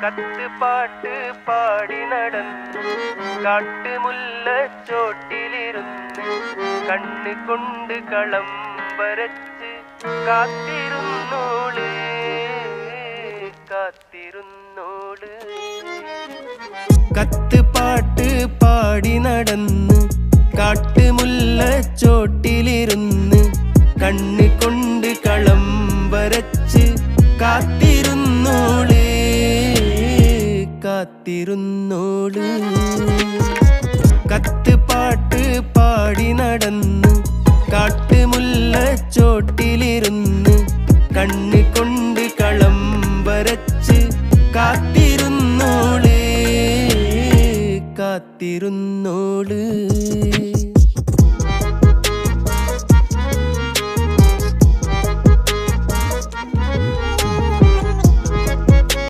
കത്ത് പാട്ട് പാടി നടന്നു കാട്ടുമുല്ലച്ചോട്ടിലിരുന്ന് കണ്ണ് കൊണ്ട് കളം വരച്ച് കാത്തിരുന്നോള് കാത്തിരുന്നോള്. കത്ത് പാട്ട് പാടി നടന്ന് കാട്ടുമുല്ലച്ചോട്ടിലിരുന്ന് കണ്ണ് കൊണ്ട് കളം വരച്ച് കാത്തിരുന്നോള് കാത്തിരുന്നോള്. കത്ത് പാട്ട് പാടി നടന്ന് കാട്ടുമുല്ലച്ചോട്ടിലിരുന്ന് കണ്ണ് കൊണ്ട് കളം വരച്ച് കാത്തിരുന്നോള് കാത്തിരുന്നോള്.